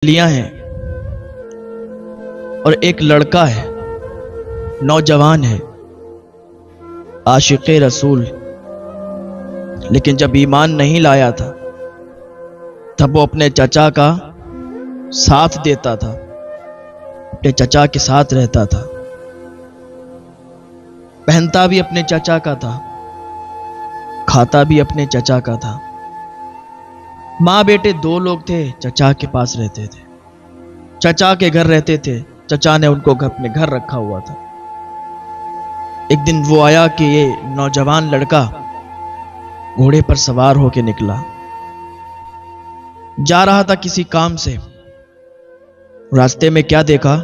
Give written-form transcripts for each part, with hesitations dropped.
مچھلیاں ہیں اور ایک لڑکا ہے، نوجوان ہے، عاشق رسول، لیکن جب ایمان نہیں لایا تھا تب وہ اپنے چچا کا ساتھ دیتا تھا، اپنے چچا کے ساتھ رہتا تھا، پہنتا بھی اپنے چچا کا تھا، کھاتا بھی اپنے چچا کا تھا۔ ماں بیٹے دو لوگ تھے، چچا کے پاس رہتے تھے، چچا کے گھر رہتے تھے، چچا نے ان کو اپنے گھر رکھا ہوا تھا۔ ایک دن وہ آیا کہ یہ نوجوان لڑکا گھوڑے پر سوار ہو کے نکلا، جا رہا تھا کسی کام سے۔ راستے میں کیا دیکھا؟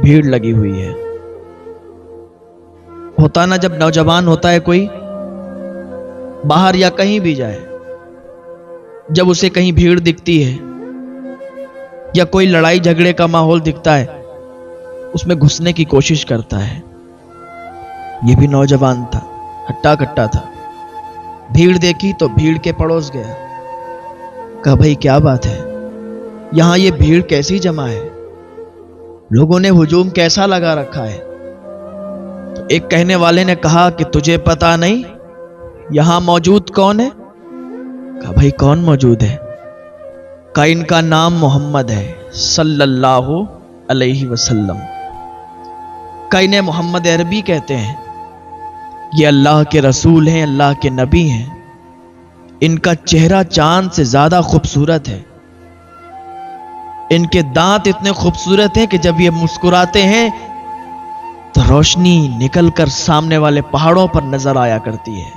بھیڑ لگی ہوئی ہے۔ ہوتا نا جب نوجوان ہوتا ہے کوئی، باہر یا کہیں بھی جائے، جب اسے کہیں بھیڑ دکھتی ہے یا کوئی لڑائی جھگڑے کا ماحول دکھتا ہے، اس میں گھسنے کی کوشش کرتا ہے۔ یہ بھی نوجوان تھا، ہٹا کٹا تھا، بھیڑ دیکھی تو بھیڑ کے پڑوس گیا، کہا بھائی کیا بات ہے، یہاں یہ بھیڑ کیسی جمع ہے، لوگوں نے ہجوم کیسا لگا رکھا ہے؟ تو ایک کہنے والے نے کہا کہ تجھے پتا نہیں یہاں موجود کون ہے؟ کہا بھائی کون موجود ہے؟ کہا ان کا نام محمد ہے صلی اللہ علیہ وسلم۔ کہا انہیں محمد عربی کہتے ہیں، یہ اللہ کے رسول ہیں، اللہ کے نبی ہیں، ان کا چہرہ چاند سے زیادہ خوبصورت ہے، ان کے دانت اتنے خوبصورت ہیں کہ جب یہ مسکراتے ہیں تو روشنی نکل کر سامنے والے پہاڑوں پر نظر آیا کرتی ہے،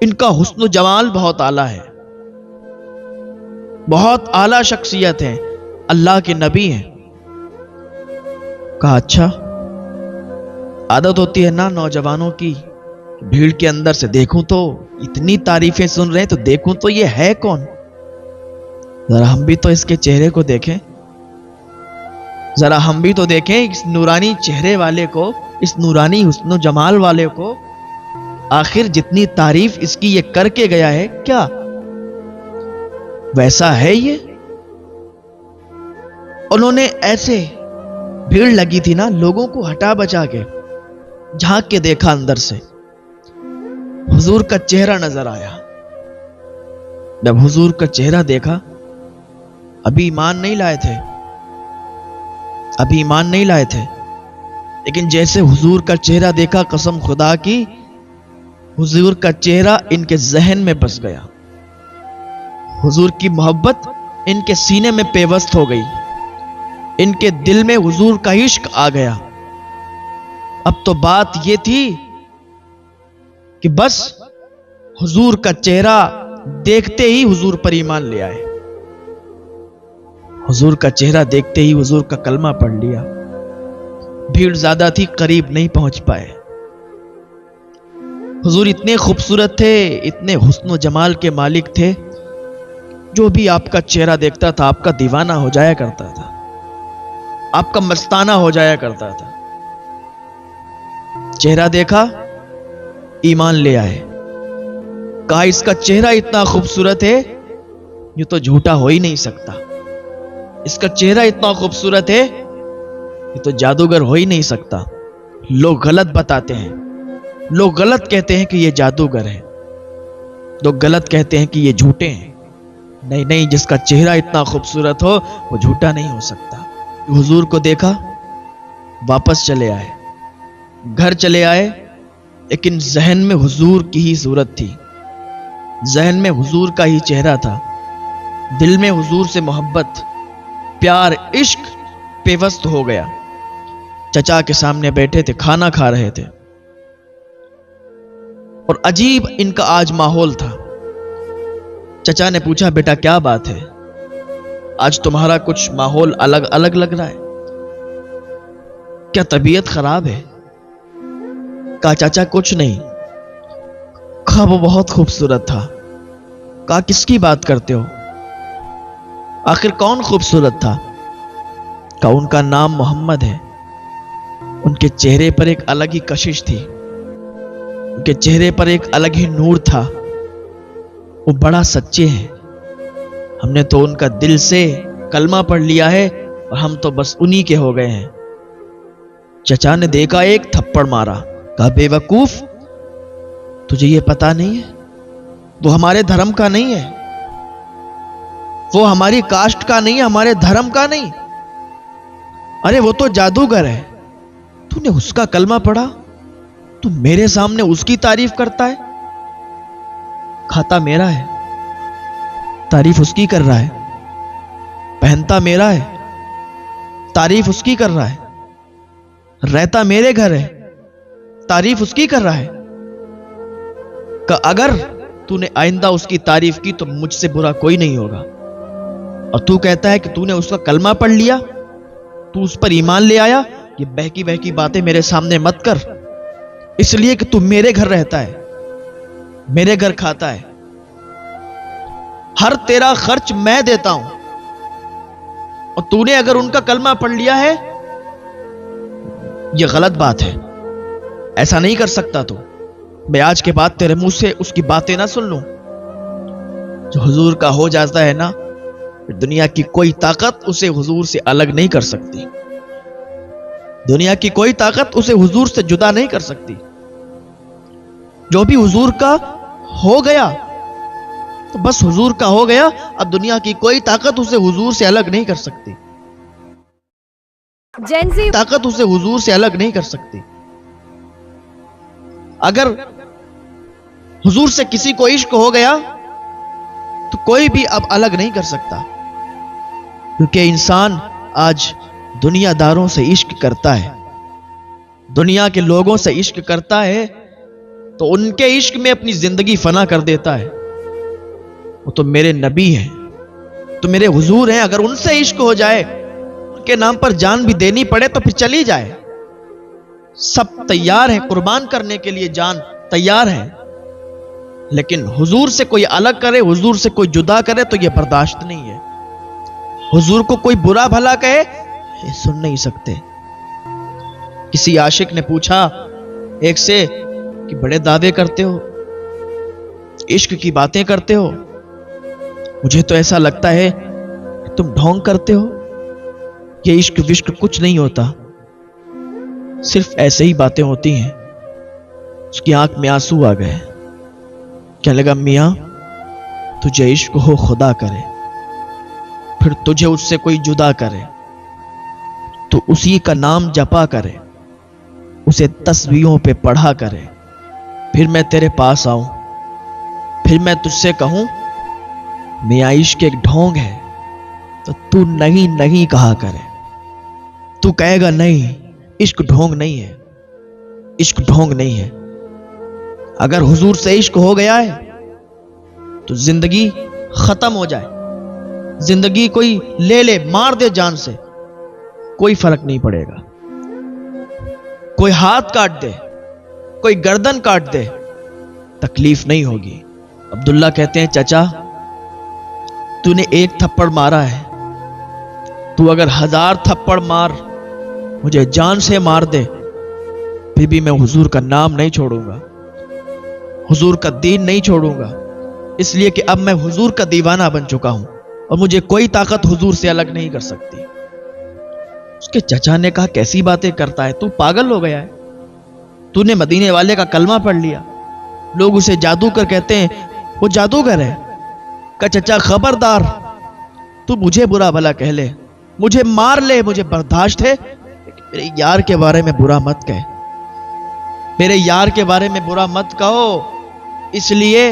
ان کا حسن و جمال بہت اعلیٰ ہے، بہت اعلیٰ شخصیت ہے، اللہ کے نبی ہیں۔ کہا اچھا، عادت ہوتی ہے نا نوجوانوں کی، بھیڑ کے اندر سے دیکھوں تو اتنی تعریفیں سن رہے ہیں تو دیکھوں تو یہ ہے کون، ذرا ہم بھی تو اس کے چہرے کو دیکھیں، ذرا ہم بھی تو دیکھیں اس نورانی چہرے والے کو، اس نورانی حسن و جمال والے کو، آخر جتنی تعریف اس کی یہ کر کے گیا ہے کیا ویسا ہے یہ؟ انہوں نے ایسے، بھیڑ لگی تھی نا، لوگوں کو ہٹا بچا کے جھانک کے دیکھا، اندر سے حضور کا چہرہ نظر آیا۔ جب حضور کا چہرہ دیکھا، ابھی ایمان نہیں لائے تھے، ابھی ایمان نہیں لائے تھے، لیکن جیسے حضور کا چہرہ دیکھا، قسم خدا کی، حضور کا چہرہ ان کے ذہن میں بس گیا، حضور کی محبت ان کے سینے میں پیوست ہو گئی، ان کے دل میں حضور کا عشق آ گیا۔ اب تو بات یہ تھی کہ بس حضور کا چہرہ دیکھتے ہی حضور پر ایمان لے آئے، حضور کا چہرہ دیکھتے ہی حضور کا کلمہ پڑھ لیا۔ بھیڑ زیادہ تھی، قریب نہیں پہنچ پائے۔ حضور اتنے خوبصورت تھے، اتنے حسن و جمال کے مالک تھے، جو بھی آپ کا چہرہ دیکھتا تھا آپ کا دیوانہ ہو جایا کرتا تھا، آپ کا مستانہ ہو جایا کرتا تھا۔ چہرہ دیکھا، ایمان لے آئے، کہا اس کا چہرہ اتنا خوبصورت ہے، یہ تو جھوٹا ہو ہی نہیں سکتا، اس کا چہرہ اتنا خوبصورت ہے، یہ تو جادوگر ہو ہی نہیں سکتا۔ لوگ غلط بتاتے ہیں، لوگ غلط کہتے ہیں کہ یہ جادوگر ہے، لوگ غلط کہتے ہیں کہ یہ جھوٹے ہیں۔ نہیں نہیں، جس کا چہرہ اتنا خوبصورت ہو وہ جھوٹا نہیں ہو سکتا۔ حضور کو دیکھا، واپس چلے آئے، گھر چلے آئے، لیکن ذہن میں حضور کی ہی صورت تھی، ذہن میں حضور کا ہی چہرہ تھا، دل میں حضور سے محبت، پیار، عشق پیوست ہو گیا۔ چچا کے سامنے بیٹھے تھے، کھانا کھا رہے تھے، اور عجیب ان کا آج ماحول تھا۔ چچا نے پوچھا بیٹا کیا بات ہے، آج تمہارا کچھ ماحول الگ الگ لگ رہا ہے، کیا طبیعت خراب ہے؟ کہا چاچا کچھ نہیں۔ کہا وہ بہت خوبصورت تھا۔ کہا کس کی بات کرتے ہو؟ آخر کون خوبصورت تھا؟ کہا ان کا نام محمد ہے، ان کے چہرے پر ایک الگ ہی کشش تھی، ان کے چہرے پر ایک الگ ہی نور تھا، وہ بڑا سچے ہیں، ہم نے تو ان کا دل سے کلمہ پڑھ لیا ہے اور ہم تو بس انہی کے ہو گئے ہیں۔ چچا نے دیکھا، ایک تھپڑ مارا، کہا بے وقوف، تجھے یہ پتا نہیں ہے وہ ہمارے دھرم کا نہیں ہے، وہ ہماری کاسٹ کا نہیں ہے، ہمارے دھرم کا نہیں، ارے وہ تو جادوگر ہے، تو نے اس کا کلمہ پڑھا، تو میرے سامنے اس کی تعریف کرتا ہے؟ کھاتا میرا ہے، تعریف اس کی کر رہا ہے، پہنتا میرا ہے، تعریف اس کی کر رہا ہے، رہتا میرے گھر ہے، تعریف اس کی کر رہا ہے، کہ اگر تو نے آئندہ اس کی تعریف کی تو مجھ سے برا کوئی نہیں ہوگا، اور تو کہتا ہے کہ تو نے اس کا کلمہ پڑھ لیا، تو اس پر ایمان لے آیا، یہ بہکی بہکی باتیں میرے سامنے مت کر، اس لیے کہ تو میرے گھر رہتا ہے، میرے گھر کھاتا ہے، ہر تیرا خرچ میں دیتا ہوں، اور تو نے اگر ان کا کلمہ پڑھ لیا ہے، یہ غلط بات ہے، ایسا نہیں کر سکتا تو، میں آج کے بعد تیرے منہ سے اس کی باتیں نہ سن لوں۔ جو حضور کا ہو جاتا ہے نا، دنیا کی کوئی طاقت اسے حضور سے الگ نہیں کر سکتی، دنیا کی کوئی طاقت اسے حضور سے جدا نہیں کر سکتی، جو بھی حضور کا ہو گیا تو بس حضور کا ہو گیا، اب دنیا کی کوئی طاقت اسے حضور سے الگ نہیں کر سکتی، جینزی طاقت اسے حضور سے الگ نہیں کر سکتی۔ اگر حضور سے کسی کو عشق ہو گیا تو کوئی بھی اب الگ نہیں کر سکتا، کیونکہ انسان آج دنیا داروں سے عشق کرتا ہے، دنیا کے لوگوں سے عشق کرتا ہے تو ان کے عشق میں اپنی زندگی فنا کر دیتا ہے۔ وہ تو میرے نبی ہیں، تو میرے حضور ہیں، اگر ان سے عشق ہو جائے، ان کے نام پر جان بھی دینی پڑے تو پھر چلی جائے، سب تیار ہیں قربان کرنے کے لیے، جان تیار ہے، لیکن حضور سے کوئی الگ کرے، حضور سے کوئی جدا کرے تو یہ برداشت نہیں ہے، حضور کو کوئی برا بھلا کہے یہ سن نہیں سکتے۔ کسی عاشق نے پوچھا ایک سے کہ بڑے دعوے کرتے ہو، عشق کی باتیں کرتے ہو، مجھے تو ایسا لگتا ہے کہ تم ڈھونگ کرتے ہو، یہ عشق وشق کچھ نہیں ہوتا، صرف ایسے ہی باتیں ہوتی ہیں۔ اس کی آنکھ میں آنسو آ گئے، کہنے لگا میاں تجھے عشق ہو خدا کرے، پھر تجھے اس سے کوئی جدا کرے تو اسی کا نام جپا کرے، اسے تسبیحوں پہ پڑھا کرے، پھر میں تیرے پاس آؤں، پھر میں تجھ سے کہوں میاں عشق ایک ڈھونگ ہے، تو تو نہیں نہیں کہا کرے، تو کہے گا نہیں عشق ڈھونگ نہیں ہے، عشق ڈھونگ نہیں ہے۔ اگر حضور سے عشق ہو گیا ہے تو زندگی ختم ہو جائے، زندگی کوئی لے لے مار دے جان سے، کوئی فرق نہیں پڑے گا، کوئی ہاتھ کاٹ دے، کوئی گردن کاٹ دے، تکلیف نہیں ہوگی۔ عبداللہ کہتے ہیں چچا تو نے ایک تھپڑ مارا ہے، تو اگر 1000 تھپڑ مار، مجھے جان سے مار دے، پھر بھی میں حضور کا نام نہیں چھوڑوں گا، حضور کا دین نہیں چھوڑوں گا، اس لیے کہ اب میں حضور کا دیوانہ بن چکا ہوں اور مجھے کوئی طاقت حضور سے الگ نہیں کر سکتی۔ اس کے چچا نے کہا کیسی باتیں کرتا ہے، تو پاگل ہو گیا ہے، تو نے مدینے والے کا کلمہ پڑھ لیا، لوگ اسے جادوگر کہتے ہیں، وہ جادوگر ہے۔ کہ چچا خبردار، تو مجھے برا بھلا کہہ لے، مجھے مار لے، مجھے برداشت ہے، لیکن میرے یار کے بارے میں برا مت کہے، میرے یار کے بارے میں برا مت کہو، اس لیے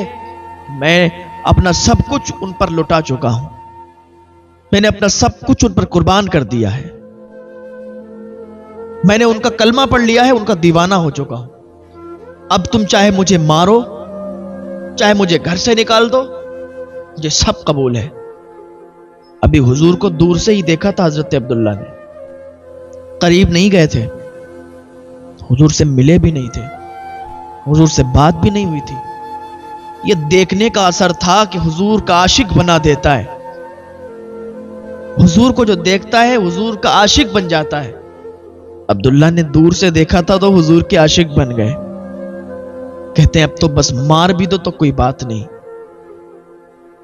میں اپنا سب کچھ ان پر لٹا چکا ہوں، میں نے اپنا سب کچھ ان پر قربان کر دیا ہے، میں نے ان کا کلمہ پڑھ لیا ہے، ان کا دیوانہ ہو چکا ہوں، اب تم چاہے مجھے مارو، چاہے مجھے گھر سے نکال دو، مجھے سب قبول ہے۔ ابھی حضور کو دور سے ہی دیکھا تھا حضرت عبداللہ نے، قریب نہیں گئے تھے، حضور سے ملے بھی نہیں تھے، حضور سے بات بھی نہیں ہوئی تھی، یہ دیکھنے کا اثر تھا کہ حضور کا عاشق بنا دیتا ہے، حضور کو جو دیکھتا ہے حضور کا عاشق بن جاتا ہے۔ عبداللہ نے دور سے دیکھا تھا تو حضور کے عاشق بن گئے، کہتے ہیں اب تو بس مار بھی دو تو کوئی بات نہیں،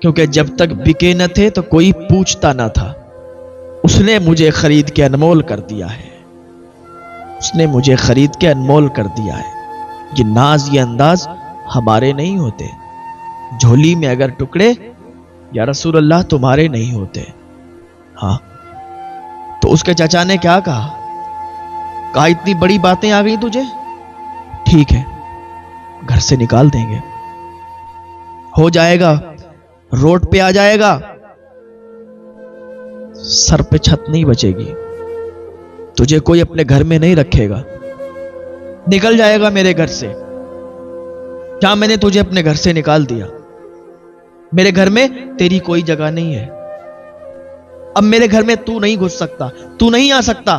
کیونکہ جب تک بکے نہ تھے تو کوئی پوچھتا نہ تھا. اس نے مجھے خرید کے انمول کر دیا ہے. اس نے مجھے خرید کے انمول کر دیا ہے. یہ ناز یہ انداز ہمارے نہیں ہوتے. جھولی میں اگر ٹکڑے یا رسول اللہ تمہارے نہیں ہوتے. ہاں تو اس کے چچا نے کیا کہا؟ کہا اتنی بڑی باتیں آ گئی تجھے، ٹھیک ہے گھر سے نکال دیں گے، ہو جائے گا، روڈ پہ آ جائے گا، سر پہ چھت نہیں بچے گی، تجھے کوئی اپنے گھر میں نہیں رکھے گا، نکل جائے گا میرے گھر سے. کیا میں نے تجھے اپنے گھر سے نکال دیا؟ میرے گھر میں تیری کوئی جگہ نہیں ہے. اب میرے گھر میں تو نہیں گھس سکتا، تو نہیں آ سکتا،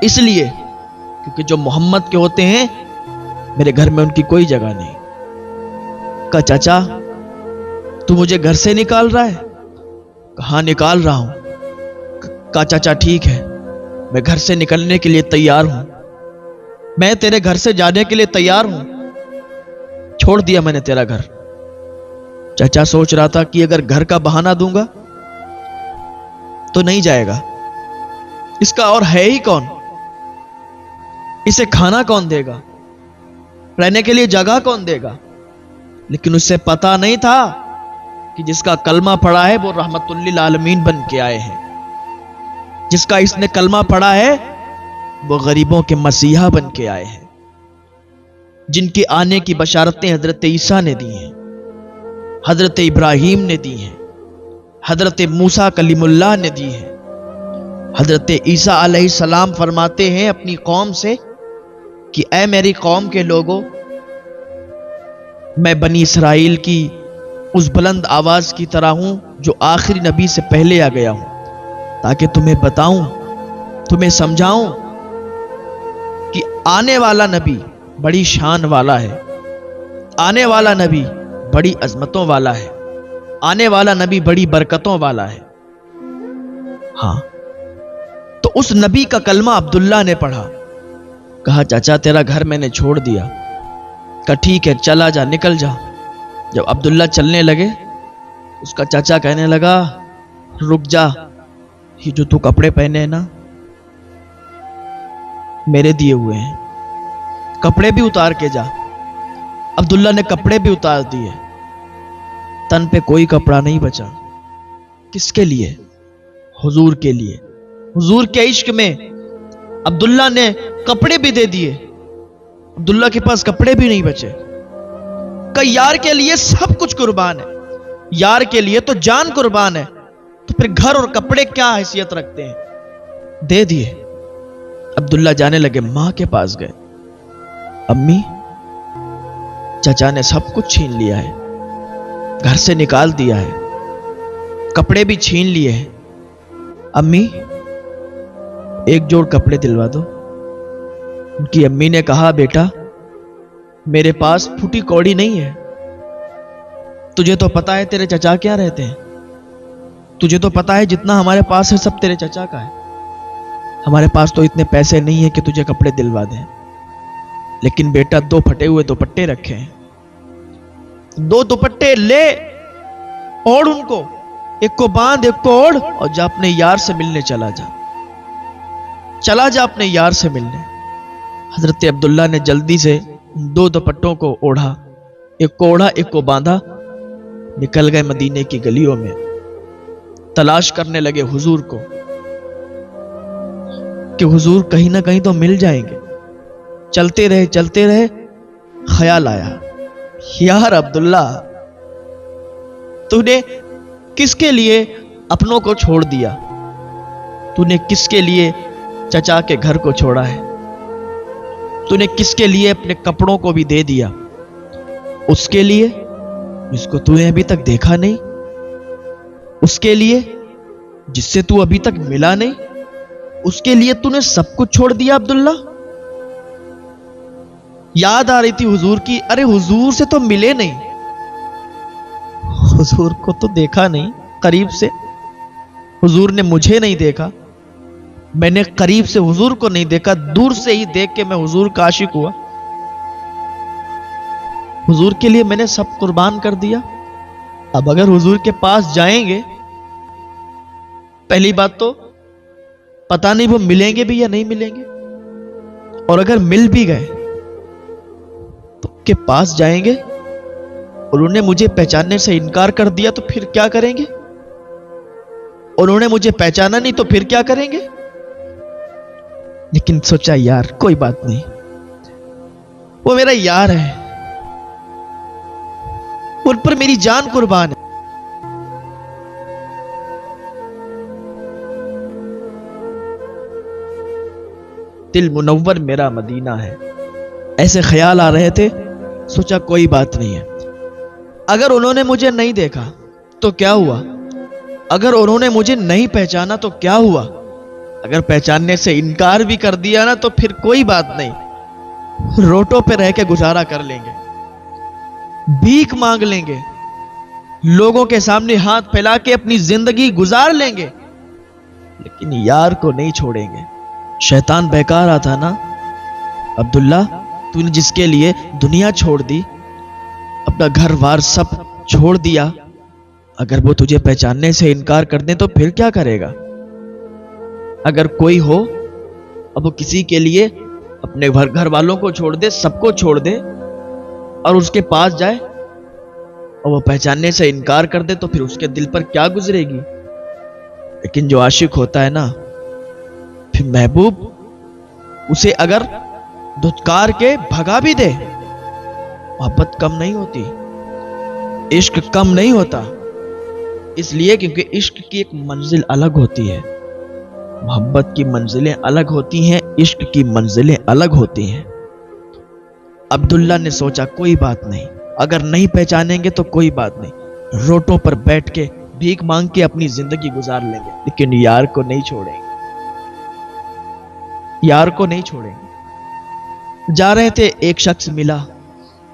اس لیے کیونکہ جو محمد کے ہوتے ہیں میرے گھر میں ان کی کوئی جگہ نہیں. کہا چچا تو مجھے گھر سے نکال رہا ہے؟ کہاں نکال رہا ہوں. کہا چچا ٹھیک ہے میں گھر سے نکلنے کے لیے تیار ہوں، میں تیرے گھر سے جانے کے لیے تیار ہوں، چھوڑ دیا میں نے تیرا گھر. چچا سوچ رہا تھا کہ اگر گھر کا بہانہ دوں گا تو نہیں جائے گا، اس کا اور ہے ہی کون، اسے کھانا کون دے گا، رہنے کے لیے جگہ کون دے گا. لیکن اسے پتا نہیں تھا کہ جس کا کلمہ پڑھا ہے وہ رحمت للعالمین بن کے آئے ہیں. جس کا اس نے کلمہ پڑھا ہے وہ غریبوں کے مسیحا بن کے آئے ہیں. جن کے آنے کی بشارتیں حضرت عیسیٰ نے دی ہیں، حضرت ابراہیم نے دی ہیں، حضرت موسیٰ کلیم اللہ نے دی ہیں. حضرت عیسیٰ علیہ السلام فرماتے ہیں اپنی قوم سے کہ اے میری قوم کے لوگوں، میں بنی اسرائیل کی اس بلند آواز کی طرح ہوں جو آخری نبی سے پہلے آ گیا ہوں، تاکہ تمہیں بتاؤں، تمہیں سمجھاؤں کہ آنے والا نبی بڑی شان والا ہے، آنے والا نبی بڑی عظمتوں والا ہے، آنے والا نبی بڑی برکتوں والا ہے. ہاں تو اس نبی کا کلمہ عبداللہ نے پڑھا. کہا چچا تیرا گھر میں نے چھوڑ دیا. کہا ٹھیک ہے چلا جا، نکل جا. جب عبداللہ چلنے لگے اس کا چچا کہنے لگا رک جا، یہ جو تو کپڑے پہنے ہیں نا میرے دیے ہوئے ہیں، کپڑے بھی اتار کے جا. عبداللہ نے کپڑے بھی اتار دیے، تن پہ کوئی کپڑا نہیں بچا. کس کے لیے؟ حضور کے لیے. حضور کے عشق میں عبداللہ نے کپڑے بھی دے دیے، عبداللہ کے پاس کپڑے بھی نہیں بچے. کہ یار کے لیے سب کچھ قربان ہے، یار کے لیے تو جان قربان ہے، تو پھر گھر اور کپڑے کیا حیثیت رکھتے ہیں. دے دیے. عبداللہ جانے لگے، ماں کے پاس گئے. امی چچا نے سب کچھ چھین لیا ہے، گھر سے نکال دیا ہے، کپڑے بھی چھین لیے ہیں. امی ایک جوڑ کپڑے دلوا دو. ان کی امی نے کہا بیٹا میرے پاس پھوٹی کوڑی نہیں ہے، تجھے تو پتا ہے تیرے چچا کیا رہتے ہیں، تجھے تو پتا ہے جتنا ہمارے پاس ہے سب تیرے چچا کا ہے، ہمارے پاس تو اتنے پیسے نہیں ہیں کہ تجھے کپڑے دلوا دیں. لیکن بیٹا 2 پھٹے ہوئے دوپٹے رکھے ہیں، 2 دوپٹے لے، اوڑھ ان کو، ایک کو باندھ ایک کو اوڑھ، اور جا اپنے یار سے ملنے چلا جا، چلا جا اپنے یار سے ملنے. حضرت عبداللہ نے جلدی سے 2 دوپٹوں کو اوڑھا، ایک کو اوڑھا ایک کو باندھا، نکل گئے مدینے کی گلیوں میں. تلاش کرنے لگے حضور کو کہ حضور کہیں نہ کہیں تو مل جائیں گے. چلتے رہے، خیال آیا یار عبداللہ تو نے کس کے لیے اپنوں کو چھوڑ دیا، تو نے کس کے لیے چچا کے گھر کو چھوڑا ہے، تو نے کس کے لیے اپنے کپڑوں کو بھی دے دیا؟ اس کے لیے جس کو تو نے ابھی تک دیکھا نہیں، اس کے لیے جس سے تو ابھی تک ملا نہیں، اس کے لیے تو نے سب کچھ چھوڑ دیا عبداللہ. یاد آ رہی تھی حضور کی، ارے حضور سے تو ملے نہیں، حضور کو تو دیکھا نہیں قریب سے، حضور نے مجھے نہیں دیکھا، میں نے قریب سے حضور کو نہیں دیکھا، دور سے ہی دیکھ کے میں حضور کا عاشق ہوا. حضور کے لیے میں نے سب قربان کر دیا. اب اگر حضور کے پاس جائیں گے، پہلی بات تو پتہ نہیں وہ ملیں گے بھی یا نہیں ملیں گے، اور اگر مل بھی گئے تو ان کے پاس جائیں گے اور انہوں نے مجھے پہچاننے سے انکار کر دیا تو پھر کیا کریں گے؟ انہوں نے مجھے پہچانا نہیں تو پھر کیا کریں گے؟ لیکن سوچا یار کوئی بات نہیں، وہ میرا یار ہے، ان پر میری جان قربان ہے۔ دل منور میرا مدینہ ہے، ایسے خیال آ رہے تھے، سوچا کوئی بات نہیں ہے، اگر انہوں نے مجھے نہیں دیکھا تو کیا ہوا، اگر انہوں نے مجھے نہیں پہچانا تو کیا ہوا، اگر پہچاننے سے انکار بھی کر دیا نا تو پھر کوئی بات نہیں، روٹوں پہ رہ کے گزارا کر لیں گے، بھیک مانگ لیں گے، لوگوں کے سامنے ہاتھ پھیلا کے اپنی زندگی گزار لیں گے، لیکن یار کو نہیں چھوڑیں گے۔ شیطان بہکا رہا تھا نا، عبداللہ تو نے جس کے لیے دنیا چھوڑ دی، اپنا گھر وار سب چھوڑ دیا، اگر وہ تجھے پہچاننے سے انکار کر دیں تو پھر کیا کرے گا؟ اگر کوئی ہو اب وہ کسی کے لیے اپنے گھر والوں کو چھوڑ دے، سب کو چھوڑ دے، اور اس کے پاس جائے اور وہ پہچاننے سے انکار کر دے تو پھر اس کے دل پر کیا گزرے گی؟ لیکن جو عاشق ہوتا ہے نا، پھر محبوب اسے اگر دھتکار کے بھگا بھی دے، محبت کم نہیں ہوتی، عشق کم نہیں ہوتا، اس لیے کیونکہ عشق کی ایک منزل الگ ہوتی ہے، محبت کی منزلیں الگ ہوتی ہیں، عشق کی منزلیں الگ ہوتی ہیں۔ عبداللہ نے سوچا کوئی بات نہیں، اگر نہیں پہچانیں گے تو کوئی بات نہیں، روٹوں پر بیٹھ کے بھیک مانگ کے اپنی زندگی گزار لیں گے، لیکن یار کو نہیں چھوڑیں گے، یار کو نہیں چھوڑیں گے۔ جا رہے تھے، ایک شخص ملا،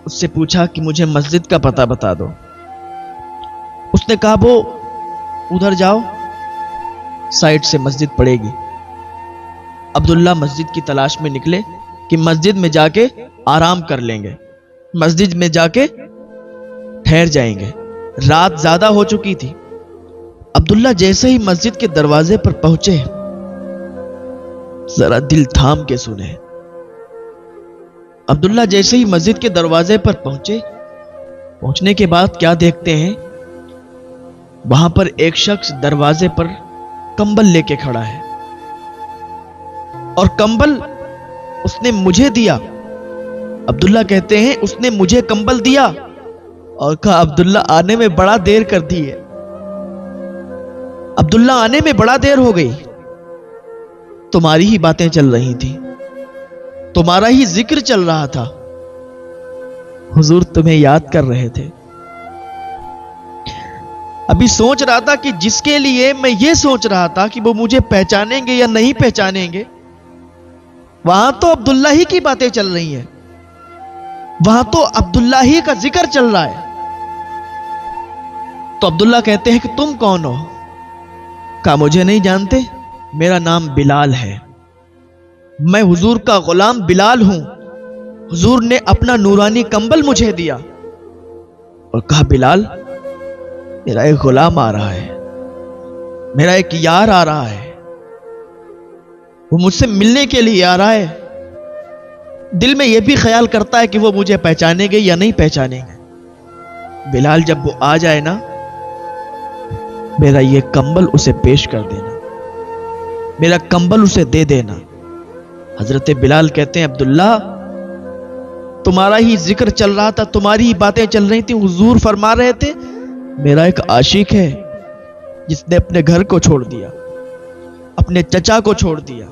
اس سے پوچھا کہ مجھے مسجد کا پتہ بتا دو۔ اس نے کہا وہ ادھر جاؤ، سائٹ سے مسجد پڑے گی۔ عبداللہ مسجد کی تلاش میں نکلے کہ مسجد میں جا کے آرام کر لیں گے، مسجد میں جا کے ٹھہر جائیں گے، رات زیادہ ہو چکی تھی۔ عبداللہ جیسے ہی مسجد کے دروازے پر پہنچے، ذرا دل تھام کے سنے، عبداللہ جیسے ہی مسجد کے دروازے پر پہنچنے کے بعد کیا دیکھتے ہیں؟ وہاں پر ایک شخص دروازے پر کمبل لے کے کھڑا ہے، اور کمبل اس نے مجھے دیا۔ عبداللہ کہتے ہیں اس نے مجھے کمبل دیا اور کہا عبداللہ آنے میں بڑا دیر کر دی ہے، عبداللہ آنے میں بڑا دیر ہو گئی، تمہاری ہی باتیں چل رہی تھی، تمہارا ہی ذکر چل رہا تھا، حضور تمہیں یاد کر رہے تھے، ابھی سوچ رہا تھا کہ جس کے لیے میں یہ سوچ رہا تھا کہ وہ مجھے پہچانیں گے یا نہیں پہچانیں گے، وہاں تو عبداللہ ہی کی باتیں چل رہی ہیں، وہاں تو عبداللہ ہی کا ذکر چل رہا ہے۔ تو عبداللہ کہتے ہیں کہ تم کون ہو؟ کہا مجھے نہیں جانتے، میرا نام بلال ہے، میں حضور کا غلام بلال ہوں، حضور نے اپنا نورانی کمبل مجھے دیا، اور کہا بلال میرا ایک غلام آ رہا ہے، میرا ایک یار آ رہا ہے، وہ مجھ سے ملنے کے لیے آ رہا ہے، دل میں یہ بھی خیال کرتا ہے کہ وہ مجھے پہچانیں گے یا نہیں پہچانیں گے۔ بلال جب وہ آ جائے نا، میرا یہ کمبل اسے پیش کر دینا، میرا کمبل اسے دے دینا۔ حضرت بلال کہتے ہیں عبداللہ تمہارا ہی ذکر چل رہا تھا، تمہاری ہی باتیں چل رہی تھیں، حضور فرما رہے تھے میرا ایک عاشق ہے جس نے اپنے گھر کو چھوڑ دیا، اپنے چچا کو چھوڑ دیا،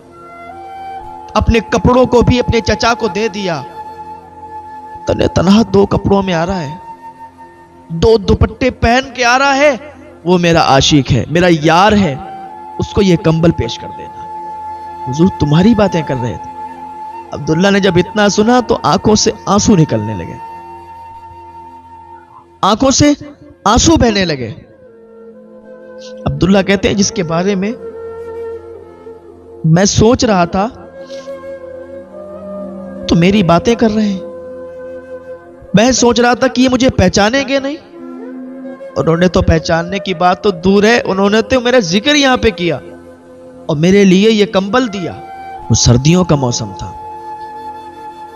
اپنے کپڑوں کو بھی اپنے چچا کو دے دیا، تنہا تنہا 2 کپڑوں میں آ رہا ہے، 2 دوپٹے پہن کے آ رہا ہے، وہ میرا عاشق ہے، میرا یار ہے، اس کو یہ کمبل پیش کر دینا، حضور تمہاری باتیں کر رہے تھے۔ عبداللہ نے جب اتنا سنا تو آنکھوں سے آنسو نکلنے لگے، آنکھوں سے آنسو بہنے لگے۔ عبداللہ کہتے ہیں جس کے بارے میں میں سوچ رہا تھا تو میری باتیں کر رہے ہیں، میں سوچ رہا تھا کہ یہ مجھے پہچانیں گے نہیں، انہوں نے تو پہچاننے کی بات تو دور ہے، انہوں نے تو میرا ذکر یہاں پہ کیا اور میرے لیے یہ کمبل دیا۔ وہ سردیوں کا موسم تھا۔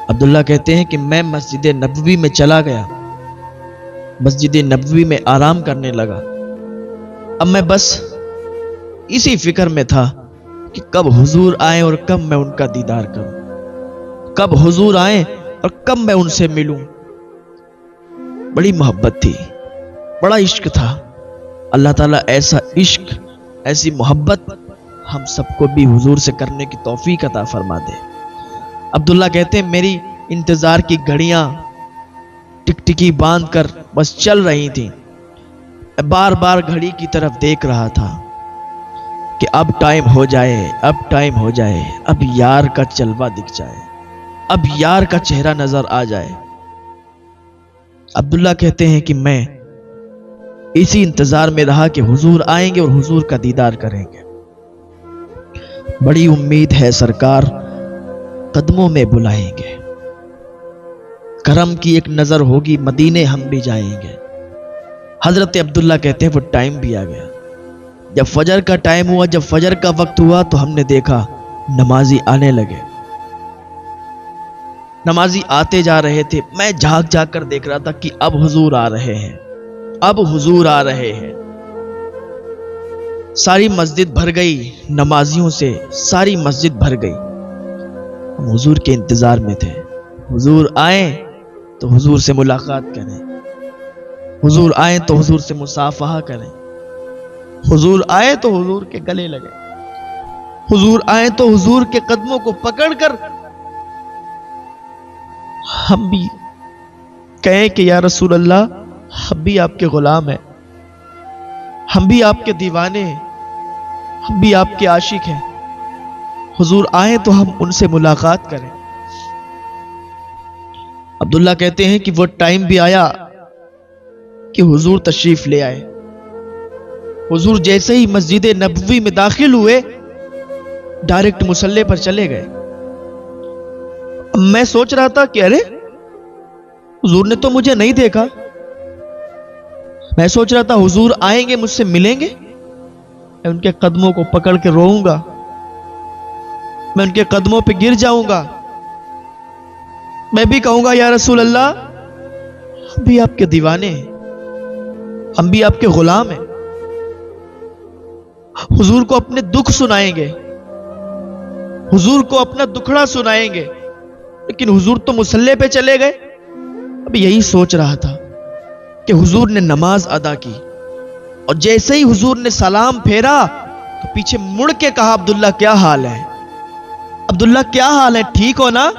عبداللہ کہتے ہیں کہ میں مسجد نبوی میں چلا گیا، مسجد نبوی میں آرام کرنے لگا۔ اب میں بس اسی فکر میں تھا کہ کب حضور آئیں اور کب میں ان کا دیدار کروں، کب حضور آئیں اور کب میں ان سے ملوں۔ بڑی محبت تھی، بڑا عشق تھا۔ اللہ تعالیٰ ایسا عشق، ایسی محبت ہم سب کو بھی حضور سے کرنے کی توفیق عطا فرما دے۔ عبداللہ کہتے ہیں میری انتظار کی گھڑیاں ٹک ٹکی باندھ کر بس چل رہی تھیں۔ میں بار بار گھڑی کی طرف دیکھ رہا تھا کہ اب ٹائم ہو جائے، اب ٹائم ہو جائے، اب یار کا چلوا دکھ جائے، اب یار کا چہرہ نظر آ جائے۔ عبداللہ کہتے ہیں کہ میں اسی انتظار میں رہا کہ حضور آئیں گے اور حضور کا دیدار کریں گے۔ بڑی امید ہے سرکار قدموں میں بلائیں گے، کرم کی ایک نظر ہوگی مدینے ہم بھی جائیں گے۔ حضرت عبداللہ کہتے ہیں وہ ٹائم بھی آ گیا۔ جب فجر کا ٹائم ہوا، جب فجر کا وقت ہوا تو ہم نے دیکھا نمازی آنے لگے، نمازی آتے جا رہے تھے۔ میں جھاگ جھاگ کر دیکھ رہا تھا کہ اب حضور آ رہے ہیں، اب حضور آ رہے ہیں۔ ساری مسجد بھر گئی نمازیوں سے، ساری مسجد بھر گئی۔ ہم حضور کے انتظار میں تھے، حضور آئیں تو حضور سے ملاقات کریں، حضور آئیں تو حضور سے مصافحہ کریں، حضور آئے تو حضور کے گلے لگے، حضور آئے تو حضور کے قدموں کو پکڑ کر ہم بھی کہیں کہ یا رسول اللہ ہم بھی آپ کے غلام ہیں، ہم بھی آپ کے دیوانے ہیں، ہم بھی آپ کے عاشق ہیں، حضور آئے تو ہم ان سے ملاقات کریں۔ عبداللہ کہتے ہیں کہ وہ ٹائم بھی آیا کہ حضور تشریف لے آئے۔ حضور جیسے ہی مسجد نبوی میں داخل ہوئے ڈائریکٹ مصلی پر چلے گئے۔ میں سوچ رہا تھا کہ ارے حضور نے تو مجھے نہیں دیکھا۔ میں سوچ رہا تھا حضور آئیں گے مجھ سے ملیں گے، میں ان کے قدموں کو پکڑ کے روؤں گا، میں ان کے قدموں پہ گر جاؤں گا، میں بھی کہوں گا یا رسول اللہ ہم بھی آپ کے دیوانے ہیں، ہم بھی آپ کے غلام ہیں۔ حضور کو اپنے دکھ سنائیں گے، حضور کو اپنا دکھڑا سنائیں گے، لیکن حضور تو مصلی پہ چلے گئے۔ اب یہی سوچ رہا تھا کہ حضور نے نماز ادا کی اور جیسے ہی حضور نے سلام پھیرا تو پیچھے مڑ کے کہا عبداللہ کیا حال ہے؟ عبداللہ کیا حال ہے؟ ٹھیک ہو نا؟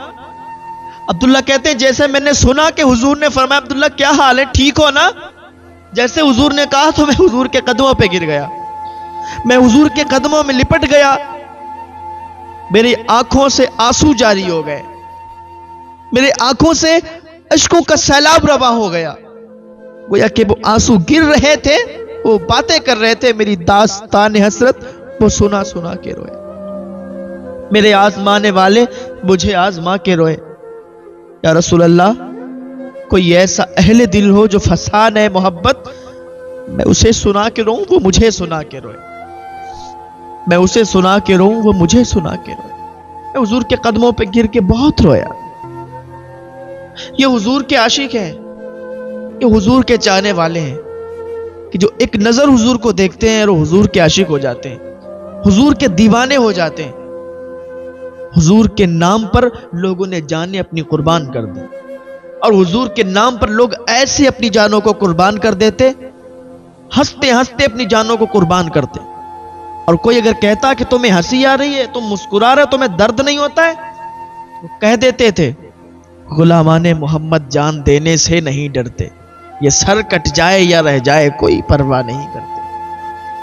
عبداللہ کہتے ہیں جیسے میں نے سنا کہ حضور نے فرمایا عبداللہ کیا حال ہے؟ ٹھیک ہو نا؟ جیسے حضور نے کہا تو میں حضور کے قدموں پہ گر گیا، میں حضور کے قدموں میں لپٹ گیا، میری آنکھوں سے آنسو جاری ہو گئے، میری آنکھوں سے اشکوں کا سیلاب رواں ہو گیا۔ گویا کہ وہ آنسو گر رہے تھے، وہ باتیں کر رہے تھے، میری داستان حسرت وہ سنا سنا کے روئے، میرے آزمانے والے مجھے آزما کے روئے۔ یا رسول اللہ کوئی ایسا اہل دل ہو جو فسان ہے محبت، میں اسے سنا کے روؤں وہ مجھے سنا کے روئے، میں اسے سنا کے روؤں وہ مجھے سنا کے روئے۔ میں حضور کے قدموں پہ گر کے بہت رویا۔ یہ حضور کے عاشق ہیں، یہ حضور کے چاہنے والے ہیں کہ جو ایک نظر حضور کو دیکھتے ہیں اور حضور کے عاشق ہو جاتے ہیں، حضور کے دیوانے ہو جاتے ہیں۔ حضور کے نام پر لوگوں نے جانیں اپنی قربان کر دی، اور حضور کے نام پر لوگ ایسے اپنی جانوں کو قربان کر دیتے، ہنستے ہنستے اپنی جانوں کو قربان کرتے۔ اور کوئی اگر کہتا کہ تمہیں ہنسی آ رہی ہے، تم مسکرا رہے ہو، تمہیں درد نہیں ہوتا ہے، وہ کہہ دیتے تھے غلامان محمد جان دینے سے نہیں ڈرتے، یہ سر کٹ جائے یا رہ جائے کوئی پرواہ نہیں کرتے۔